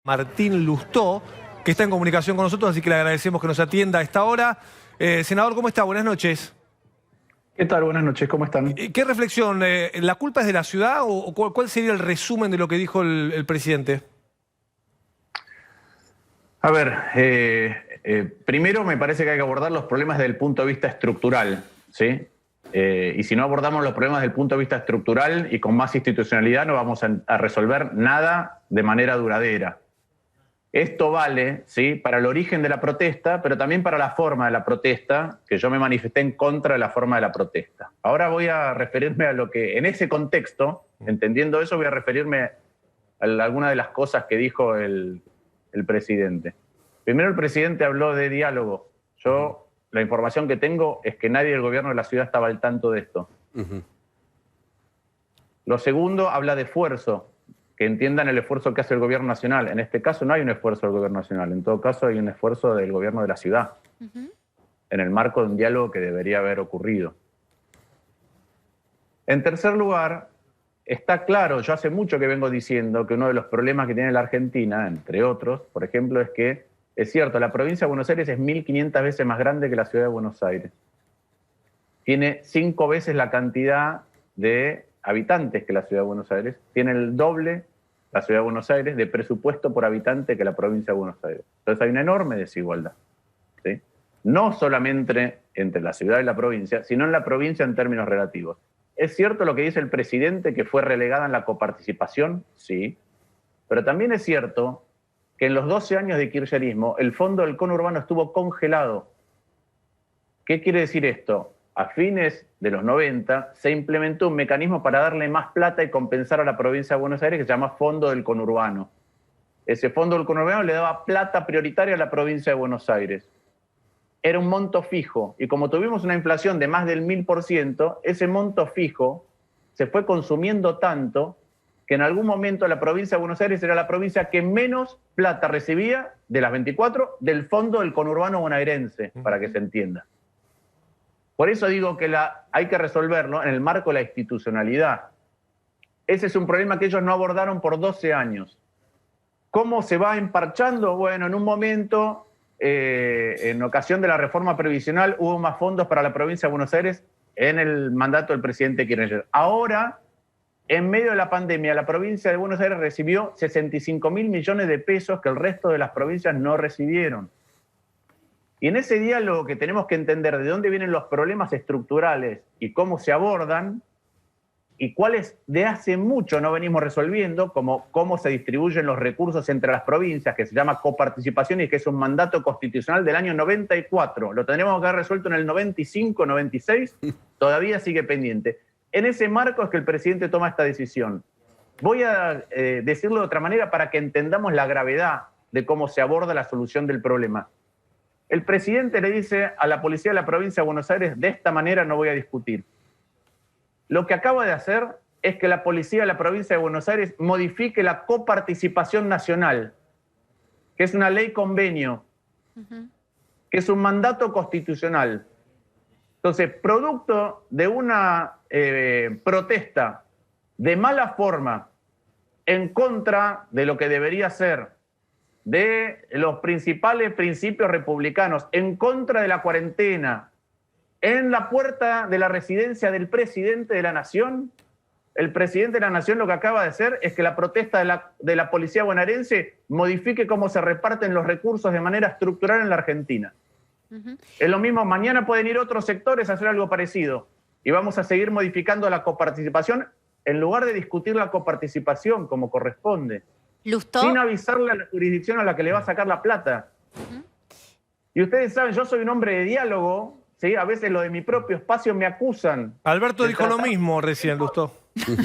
Martín Lustó, que está en comunicación con nosotros, así que le agradecemos que nos atienda a esta hora. Senador, ¿cómo está? Buenas noches. ¿Qué tal? Buenas noches, ¿cómo están? ¿Qué reflexión? ¿La culpa es de la ciudad o cuál sería el resumen de lo que dijo el presidente? A ver, primero me parece que hay que abordar los problemas desde el punto de vista estructural, ¿sí? Y si no abordamos los problemas desde el punto de vista estructural y con más institucionalidad, no vamos a resolver nada de manera duradera. Esto vale, ¿sí?, para el origen de la protesta, pero también para la forma de la protesta, que yo me manifesté en contra de la forma de la protesta. Ahora voy a referirme a lo que, en ese contexto, entendiendo eso, voy a referirme a algunas de las cosas que dijo el presidente. Primero, el presidente habló de diálogo. La información que tengo es que nadie del gobierno de la ciudad estaba al tanto de esto. Lo segundo, habla de esfuerzo. Que entiendan el esfuerzo que hace el gobierno nacional. En este caso no hay un esfuerzo del gobierno nacional, en todo caso hay un esfuerzo del gobierno de la ciudad, en el marco de un diálogo que debería haber ocurrido. En tercer lugar, está claro, yo hace mucho que vengo diciendo que uno de los problemas que tiene la Argentina, entre otros, por ejemplo, es que, es cierto, la provincia de Buenos Aires es 1.500 veces más grande que la ciudad de Buenos Aires. Tiene 5 veces la cantidad de habitantes que la ciudad de Buenos Aires, tiene el doble la ciudad de Buenos Aires de presupuesto por habitante que la provincia de Buenos Aires. Entonces hay una enorme desigualdad, ¿sí? No solamente entre la ciudad y la provincia, sino en la provincia en términos relativos. ¿Es cierto lo que dice el presidente, que fue relegada en la coparticipación? Sí. Pero también es cierto que en los 12 años de kirchnerismo el fondo del conurbano estuvo congelado. ¿Qué quiere decir esto? A fines de los 90 se implementó un mecanismo para darle más plata y compensar a la provincia de Buenos Aires que se llama Fondo del Conurbano. Ese Fondo del Conurbano le daba plata prioritaria a la provincia de Buenos Aires. Era un monto fijo y como tuvimos una inflación de más del 1000%, ese monto fijo se fue consumiendo tanto que en algún momento la provincia de Buenos Aires era la provincia que menos plata recibía de las 24 del Fondo del Conurbano bonaerense, para que se entienda. Por eso digo que hay que resolverlo en el marco de la institucionalidad. Ese es un problema que ellos no abordaron por 12 años. ¿Cómo se va emparchando? Bueno, en un momento, en ocasión de la reforma previsional, hubo más fondos para la provincia de Buenos Aires en el mandato del presidente Kirchner. Ahora, en medio de la pandemia, la provincia de Buenos Aires recibió 65.000 millones de pesos que el resto de las provincias no recibieron. Y en ese diálogo que tenemos que entender de dónde vienen los problemas estructurales y cómo se abordan, y cuáles de hace mucho no venimos resolviendo, como cómo se distribuyen los recursos entre las provincias, que se llama coparticipación y que es un mandato constitucional del año 94. Lo tendremos que haber resuelto en el 95, 96, todavía sigue pendiente. En ese marco es que el presidente toma esta decisión. Voy a decirlo de otra manera para que entendamos la gravedad de cómo se aborda la solución del problema. El presidente le dice a la policía de la provincia de Buenos Aires, de esta manera no voy a discutir. Lo que acaba de hacer es que la policía de la provincia de Buenos Aires modifique la coparticipación nacional, que es una ley convenio, que es un mandato constitucional. Entonces, producto de una protesta de mala forma en contra de lo que debería ser de los principales principios republicanos, en contra de la cuarentena, en la puerta de la residencia del presidente de la Nación, el presidente de la Nación lo que acaba de hacer es que la protesta de la policía bonaerense modifique cómo se reparten los recursos de manera estructural en la Argentina. Es lo mismo, mañana pueden ir otros sectores a hacer algo parecido y vamos a seguir modificando la coparticipación en lugar de discutir la coparticipación como corresponde. ¿Lustó? Sin avisarle a la jurisdicción a la que le va a sacar la plata. Y ustedes saben, yo soy un hombre de diálogo, ¿sí? A veces lo de mi propio espacio me acusan. Alberto dijo lo mismo recién, Lustó,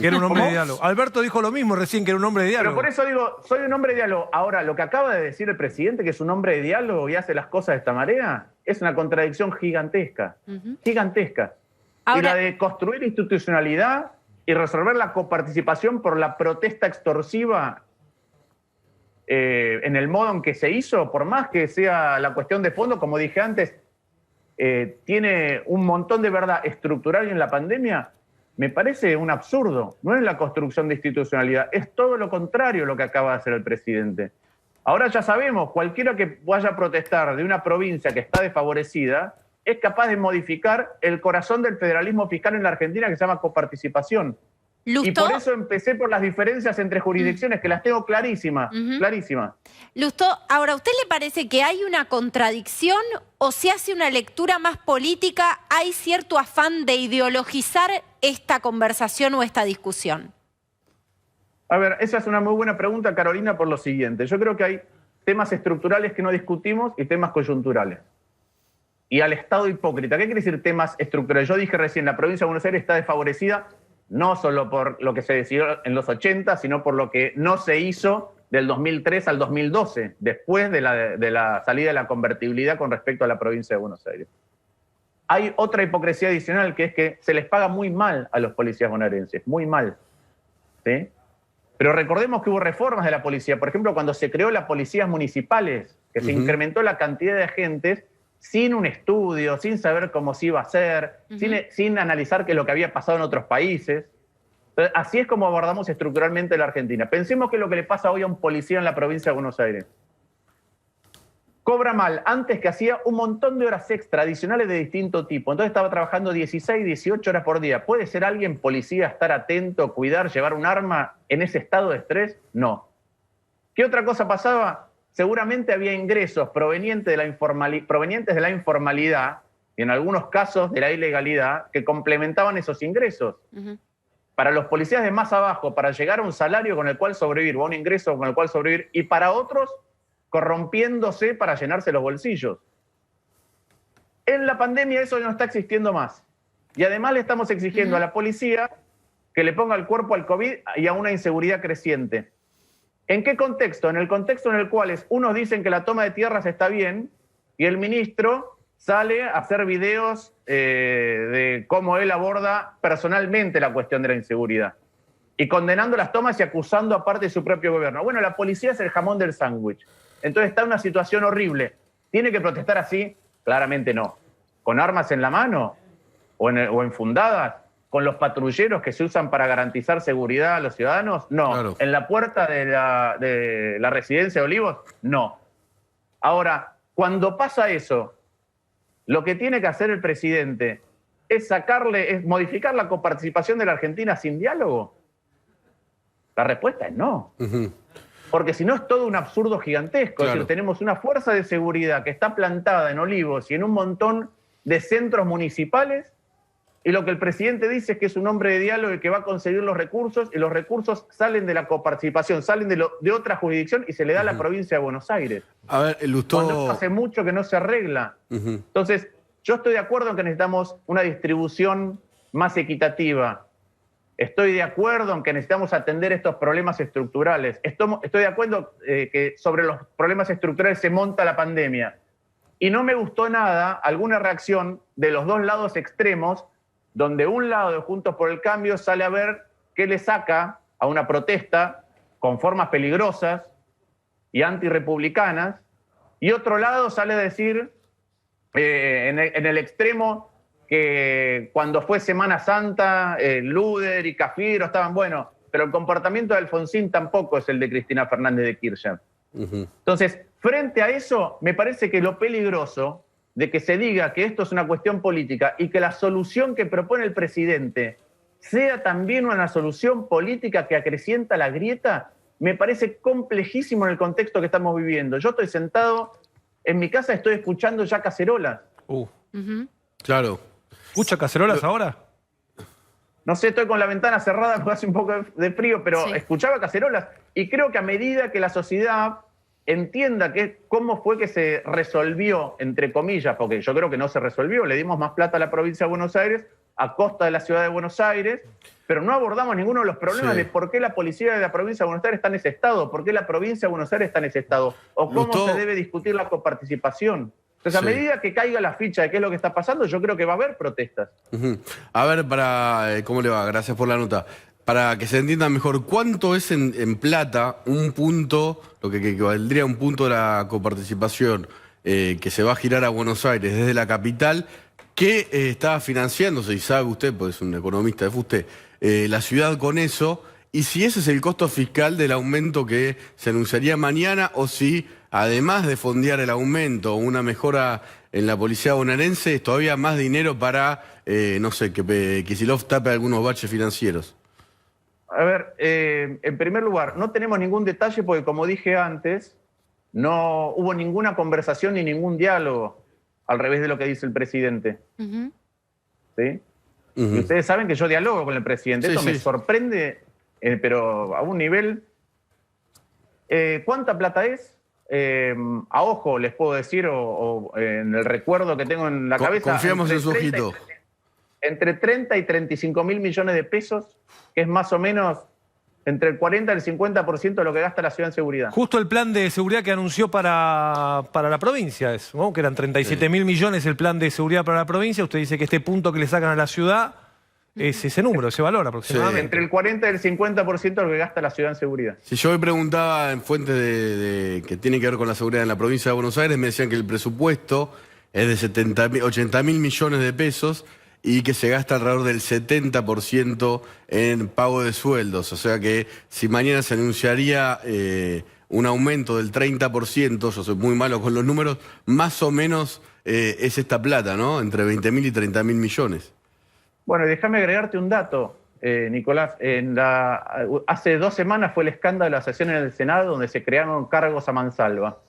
que era un hombre de diálogo. Alberto dijo lo mismo recién, que era un hombre de diálogo. Pero por eso digo, soy un hombre de diálogo. Ahora, lo que acaba de decir el presidente, que es un hombre de diálogo y hace las cosas de esta manera, es una contradicción gigantesca. Gigantesca. Ahora, y la de construir institucionalidad y resolver la coparticipación por la protesta extorsiva en el modo en que se hizo, por más que sea la cuestión de fondo, como dije antes, tiene un montón de verdad estructural en la pandemia, me parece un absurdo. No es la construcción de institucionalidad, es todo lo contrario lo que acaba de hacer el presidente. Ahora ya sabemos, cualquiera que vaya a protestar de una provincia que está desfavorecida es capaz de modificar el corazón del federalismo fiscal en la Argentina, que se llama coparticipación. ¿Lustó? Y por eso empecé por las diferencias entre jurisdicciones, que las tengo clarísimas, clarísimas. Lustó, ahora, ¿a usted le parece que hay una contradicción o se hace una lectura más política? ¿Hay cierto afán de ideologizar esta conversación o esta discusión? A ver, esa es una muy buena pregunta, Carolina, por lo siguiente. Yo creo que hay temas estructurales que no discutimos y temas coyunturales. Y al Estado hipócrita. ¿Qué quiere decir temas estructurales? Yo dije recién, la provincia de Buenos Aires está desfavorecida no solo por lo que se decidió en los 80, sino por lo que no se hizo del 2003 al 2012, después de la salida de la convertibilidad con respecto a la provincia de Buenos Aires. Hay otra hipocresía adicional, que es que se les paga muy mal a los policías bonaerenses, muy mal, ¿sí? Pero recordemos que hubo reformas de la policía. Por ejemplo, cuando se creó las policías municipales, que se incrementó la cantidad de agentes sin un estudio, sin saber cómo se iba a hacer, sin analizar qué es lo que había pasado en otros países. Entonces, así es como abordamos estructuralmente la Argentina. Pensemos que es lo que le pasa hoy a un policía en la provincia de Buenos Aires. Cobra mal, antes que hacía un montón de horas extra, adicionales de distinto tipo. Entonces estaba trabajando 16, 18 horas por día. ¿Puede ser alguien policía, estar atento, cuidar, llevar un arma en ese estado de estrés? No. ¿Qué otra cosa pasaba? Seguramente había ingresos provenientes de la informalidad y en algunos casos de la ilegalidad que complementaban esos ingresos. Para los policías de más abajo, para llegar a un salario con el cual sobrevivir, o a un ingreso con el cual sobrevivir, y para otros, corrompiéndose para llenarse los bolsillos. En la pandemia eso no está existiendo más. Y además le estamos exigiendo a la policía que le ponga el cuerpo al COVID y a una inseguridad creciente. ¿En qué contexto? En el contexto en el cual unos dicen que la toma de tierras está bien y el ministro sale a hacer videos de cómo él aborda personalmente la cuestión de la inseguridad y condenando las tomas y acusando aparte de su propio gobierno. Bueno, la policía es el jamón del sándwich. Entonces está en una situación horrible. ¿Tiene que protestar así? Claramente no. ¿Con armas en la mano o enfundadas? ¿Con los patrulleros que se usan para garantizar seguridad a los ciudadanos? No. Claro. ¿En la puerta de la residencia de Olivos? No. Ahora, cuando pasa eso, lo que tiene que hacer el presidente es modificar la coparticipación de la Argentina sin diálogo. La respuesta es no. Porque si no es todo un absurdo gigantesco. Claro. Es decir, tenemos una fuerza de seguridad que está plantada en Olivos y en un montón de centros municipales, y lo que el presidente dice es que es un hombre de diálogo y que va a conseguir los recursos, y los recursos salen de la coparticipación, salen de otra jurisdicción y se le da a la provincia de Buenos Aires. A ver, Lustó... Cuando hace mucho que no se arregla. Entonces, yo estoy de acuerdo en que necesitamos una distribución más equitativa. Estoy de acuerdo en que necesitamos atender estos problemas estructurales. Estoy de acuerdo que sobre los problemas estructurales se monta la pandemia. Y no me gustó nada alguna reacción de los dos lados extremos, donde un lado de Juntos por el Cambio sale a ver qué le saca a una protesta con formas peligrosas y antirrepublicanas, y otro lado sale a decir en el extremo que cuando fue Semana Santa, Luder y Cafiero estaban buenos, pero el comportamiento de Alfonsín tampoco es el de Cristina Fernández de Kirchner. Entonces, frente a eso, me parece que lo peligroso de que se diga que esto es una cuestión política y que la solución que propone el presidente sea también una solución política que acrecienta la grieta, me parece complejísimo en el contexto que estamos viviendo. Yo estoy sentado en mi casa, estoy escuchando ya cacerolas. Claro. ¿Escucha cacerolas ahora? No sé, estoy con la ventana cerrada porque hace un poco de frío, pero escuchaba cacerolas. Y creo que a medida que la sociedad entienda cómo fue que se resolvió, entre comillas, porque yo creo que no se resolvió, le dimos más plata a la provincia de Buenos Aires a costa de la ciudad de Buenos Aires, pero no abordamos ninguno de los problemas de por qué la policía de la provincia de Buenos Aires está en ese estado, por qué la provincia de Buenos Aires está en ese estado, o cómo se debe discutir la coparticipación. Entonces, a medida que caiga la ficha de qué es lo que está pasando, yo creo que va a haber protestas. A ver, ¿cómo le va? Gracias por la nota. Para que se entienda mejor, ¿cuánto es en plata un punto, lo que valdría un punto de la coparticipación que se va a girar a Buenos Aires desde la capital, que está financiándose, y sabe usted, pues es un economista de fuste, la ciudad con eso, y si ese es el costo fiscal del aumento que se anunciaría mañana, o si, además de fondear el aumento, una mejora en la policía bonaerense, es todavía más dinero para, no sé, que Kicillof tape algunos baches financieros. A ver, en primer lugar, no tenemos ningún detalle porque, como dije antes, no hubo ninguna conversación ni ningún diálogo, al revés de lo que dice el presidente. ¿Sí? Y ustedes saben que yo dialogo con el presidente. Esto me sorprende, pero a un nivel... ¿Cuánta plata es? A ojo les puedo decir, o en el recuerdo que tengo en la cabeza... Confiamos en su ojito. Entre 30 y 35 mil millones de pesos, que es más o menos entre el 40 y el 50% de lo que gasta la ciudad en seguridad. Justo el plan de seguridad que anunció para la provincia, ¿no? Que eran 37.000 millones el plan de seguridad para la provincia. Usted dice que este punto que le sacan a la ciudad es ese número, ese valor aproximadamente. Entre el 40 y el 50% de lo que gasta la ciudad en seguridad. Si yo me preguntaba en fuentes que tienen que ver con la seguridad en la provincia de Buenos Aires, me decían que el presupuesto es de 80.000 millones de pesos y que se gasta alrededor del 70% en pago de sueldos. O sea que si mañana se anunciaría un aumento del 30%, yo soy muy malo con los números, más o menos es esta plata, ¿no? Entre 20.000 y 30.000 millones. Bueno, déjame agregarte un dato, Nicolás. Hace 2 semanas fue el escándalo de la sesión en el Senado donde se crearon cargos a mansalva.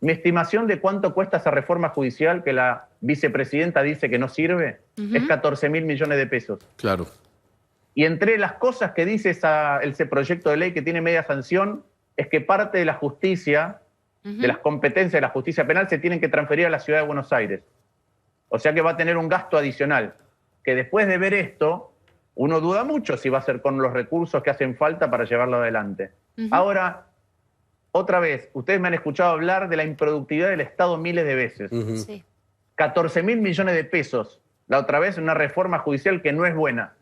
Mi estimación de cuánto cuesta esa reforma judicial que la vicepresidenta dice que no sirve es 14.000 millones de pesos. Claro. Y entre las cosas que dice ese proyecto de ley que tiene media sanción es que parte de la justicia, de las competencias de la justicia penal, se tienen que transferir a la ciudad de Buenos Aires. O sea que va a tener un gasto adicional, que después de ver esto, uno duda mucho si va a ser con los recursos que hacen falta para llevarlo adelante. Ahora, otra vez, ustedes me han escuchado hablar de la improductividad del Estado miles de veces. 14.000 millones de pesos, la otra vez una reforma judicial que no es buena.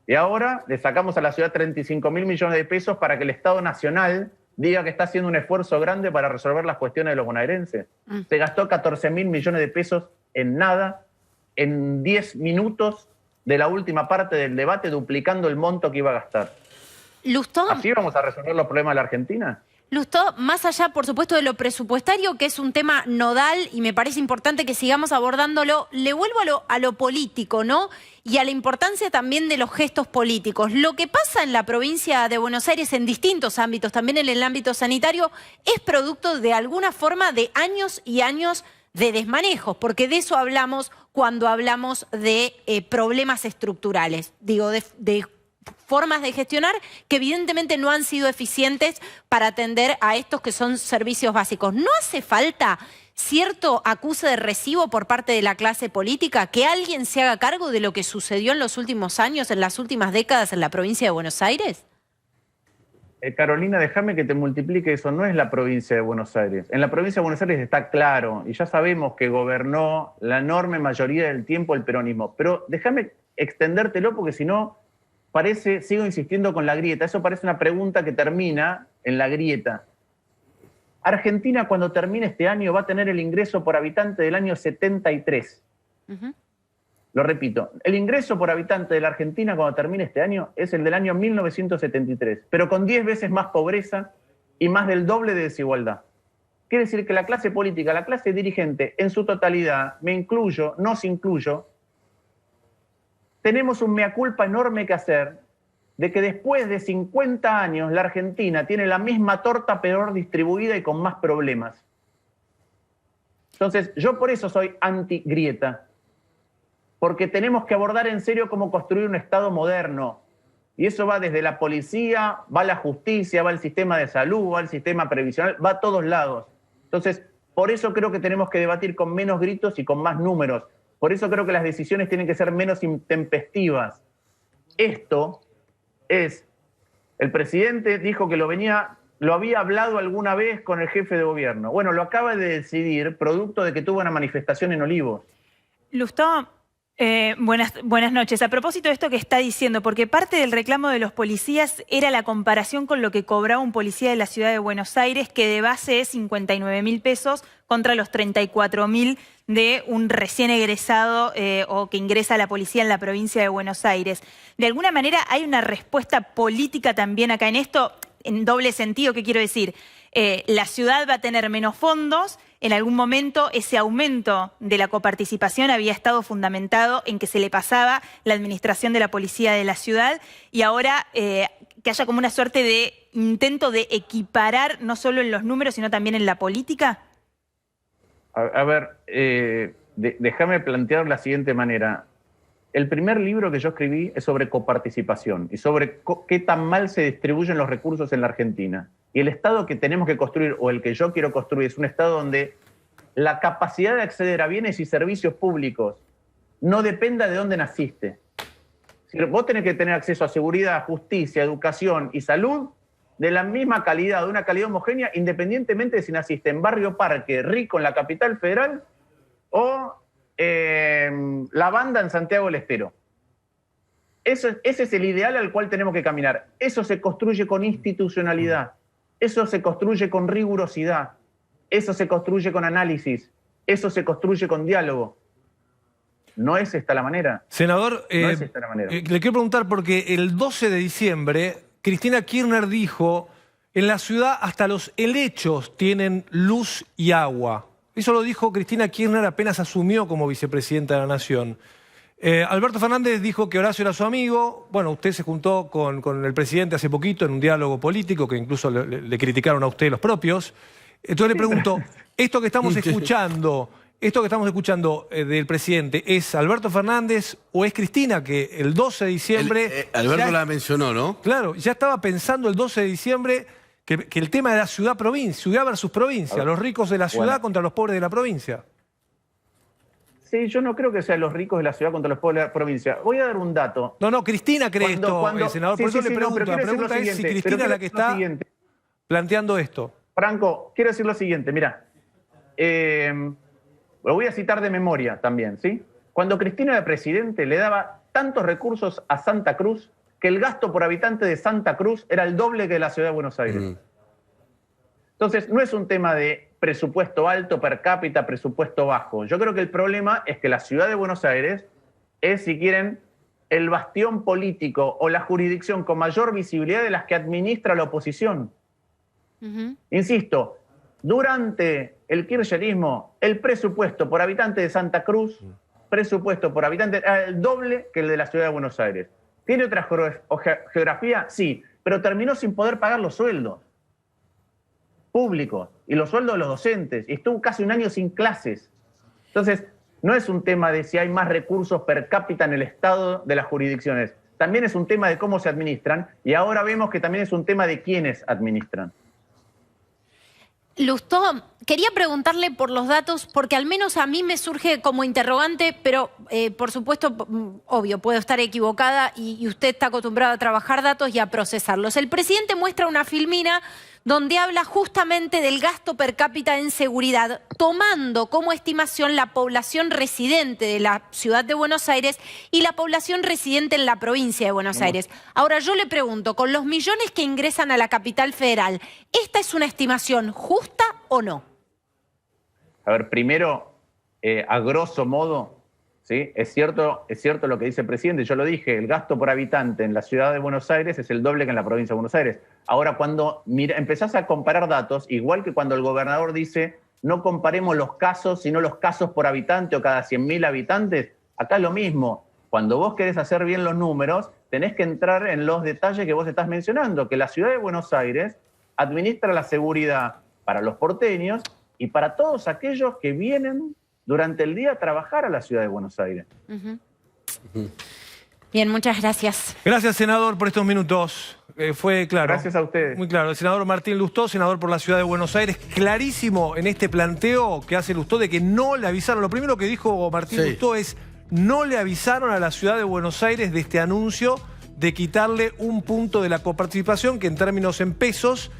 Y ahora le sacamos a la ciudad 35.000 millones de pesos para que el Estado Nacional diga que está haciendo un esfuerzo grande para resolver las cuestiones de los bonaerenses. Se gastó 14.000 millones de pesos en nada, en 10 minutos de la última parte del debate, duplicando el monto que iba a gastar. Lustó, ¿Así vamos a resolver los problemas de la Argentina? Lustó, más allá, por supuesto, de lo presupuestario, que es un tema nodal y me parece importante que sigamos abordándolo, le vuelvo a lo político, ¿no? Y a la importancia también de los gestos políticos. Lo que pasa en la provincia de Buenos Aires en distintos ámbitos, también en el ámbito sanitario, es producto de alguna forma de años y años de desmanejos, porque de eso hablamos cuando hablamos de problemas estructurales, digo, de formas de gestionar que evidentemente no han sido eficientes para atender a estos que son servicios básicos. ¿No hace falta cierto acuse de recibo por parte de la clase política, que alguien se haga cargo de lo que sucedió en los últimos años, en las últimas décadas en la provincia de Buenos Aires? Carolina, déjame que te multiplique eso. No es la provincia de Buenos Aires. En la provincia de Buenos Aires está claro, y ya sabemos que gobernó la enorme mayoría del tiempo el peronismo. Pero déjame extendértelo porque si no, sigo insistiendo con la grieta. Eso parece una pregunta que termina en la grieta. Argentina, cuando termine este año, va a tener el ingreso por habitante del año 73. Lo repito, el ingreso por habitante de la Argentina cuando termine este año es el del año 1973, pero con 10 veces más pobreza y más del doble de desigualdad. Quiere decir que la clase política, la clase dirigente en su totalidad, me incluyo, nos incluyo, tenemos un mea culpa enorme que hacer de que después de 50 años la Argentina tiene la misma torta peor distribuida y con más problemas. Entonces, yo por eso soy anti-grieta, porque tenemos que abordar en serio cómo construir un Estado moderno. Y eso va desde la policía, va la justicia, va el sistema de salud, va el sistema previsional, va a todos lados. Entonces, por eso creo que tenemos que debatir con menos gritos y con más números. Por eso creo que las decisiones tienen que ser menos intempestivas. Esto es, el presidente dijo que lo había hablado alguna vez con el jefe de gobierno. Bueno, lo acaba de decidir producto de que tuvo una manifestación en Olivos. Lustó, Buenas noches. A propósito de esto que está diciendo, porque parte del reclamo de los policías era la comparación con lo que cobraba un policía de la ciudad de Buenos Aires, que de base es 59.000 pesos contra los 34.000 de un recién egresado o que ingresa a la policía en la provincia de Buenos Aires. De alguna manera hay una respuesta política también acá en esto, en doble sentido. ¿Qué quiero decir? La ciudad va a tener menos fondos. En algún momento ese aumento de la coparticipación había estado fundamentado en que se le pasaba la administración de la policía de la ciudad y ahora que haya como una suerte de intento de equiparar no solo en los números sino también en la política. A ver, déjame plantear de la siguiente manera. El primer libro que yo escribí es sobre coparticipación y sobre qué tan mal se distribuyen los recursos en la Argentina. Y el Estado que tenemos que construir, o el que yo quiero construir, es un Estado donde la capacidad de acceder a bienes y servicios públicos no dependa de dónde naciste. Si vos tenés que tener acceso a seguridad, justicia, educación y salud de la misma calidad, de una calidad homogénea, independientemente de si naciste en Barrio Parque, rico en la capital federal, o La Banda en Santiago del Estero. Ese es el ideal al cual tenemos que caminar. Eso se construye con institucionalidad. Eso se construye con rigurosidad, eso se construye con análisis, eso se construye con diálogo. No es esta la manera. Senador, no es esta la manera. Le quiero preguntar porque el 12 de diciembre Cristina Kirchner dijo: en la ciudad hasta los helechos tienen luz y agua. Eso lo dijo Cristina Kirchner apenas asumió como vicepresidenta de la Nación. Alberto Fernández dijo que Horacio era su amigo. Bueno, usted se juntó con el presidente hace poquito en un diálogo político que incluso le criticaron a usted los propios. Entonces le pregunto, esto que estamos escuchando del presidente, ¿es Alberto Fernández o es Cristina que el 12 de diciembre... Alberto la mencionó, ¿no? Claro, ya estaba pensando el 12 de diciembre que el tema de la ciudad-provincia, ciudad versus provincia, los ricos de la ciudad contra los pobres de la provincia. Sí, yo no creo que sean los ricos de la ciudad contra los pobres de la provincia. Voy a dar un dato. No, Cristina cree esto, senador. Por eso le pregunto. La pregunta es si Cristina es la que está planteando esto. Franco, quiero decir lo siguiente. Mira, lo voy a citar de memoria también, ¿sí? Cuando Cristina era presidente, le daba tantos recursos a Santa Cruz que el gasto por habitante de Santa Cruz era el doble que de la ciudad de Buenos Aires. Entonces, no es un tema de presupuesto alto per cápita, presupuesto bajo. Yo creo que el problema es que la ciudad de Buenos Aires es, si quieren, el bastión político o la jurisdicción con mayor visibilidad de las que administra la oposición. Insisto, durante el kirchnerismo, el presupuesto por habitante de Santa Cruz, presupuesto por habitante, era el doble que el de la ciudad de Buenos Aires. ¿Tiene otra geografía? Sí, pero terminó sin poder pagar los sueldos públicos y los sueldos de los docentes, y estuvo casi un año sin clases. Entonces, no es un tema de si hay más recursos per cápita en el Estado de las jurisdicciones, también es un tema de cómo se administran, y ahora vemos que también es un tema de quiénes administran. Lustó, quería preguntarle por los datos, porque al menos a mí me surge como interrogante, pero por supuesto, obvio, puedo estar equivocada y usted está acostumbrado a trabajar datos y a procesarlos. El presidente muestra una filmina donde habla justamente del gasto per cápita en seguridad, tomando como estimación la población residente de la ciudad de Buenos Aires y la población residente en la provincia de Buenos Aires. Ahora, yo le pregunto, con los millones que ingresan a la capital federal, ¿esta es una estimación justa o no? A ver, primero, a grosso modo, ¿sí? Es cierto lo que dice el presidente, yo lo dije, el gasto por habitante en la ciudad de Buenos Aires es el doble que en la provincia de Buenos Aires. Ahora, cuando empezás a comparar datos, igual que cuando el gobernador dice no comparemos los casos, sino los casos por habitante o cada 100.000 habitantes, acá es lo mismo. Cuando vos querés hacer bien los números, tenés que entrar en los detalles que vos estás mencionando, que la ciudad de Buenos Aires administra la seguridad para los porteños y para todos aquellos que vienen durante el día a trabajar a la ciudad de Buenos Aires. Bien, muchas gracias. Gracias, senador, por estos minutos. Fue claro. Gracias a ustedes. Muy claro. El senador Martín Lustó, senador por la ciudad de Buenos Aires, clarísimo en este planteo que hace Lustó de que no le avisaron. Lo primero que dijo Martín Lustó es: no le avisaron a la ciudad de Buenos Aires de este anuncio de quitarle un punto de la coparticipación, que en términos en pesos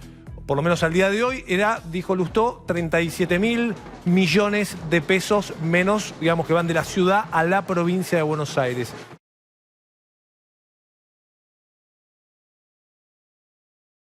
por lo menos al día de hoy, era, dijo Lustó, 37.000 millones de pesos menos, digamos, que van de la ciudad a la provincia de Buenos Aires.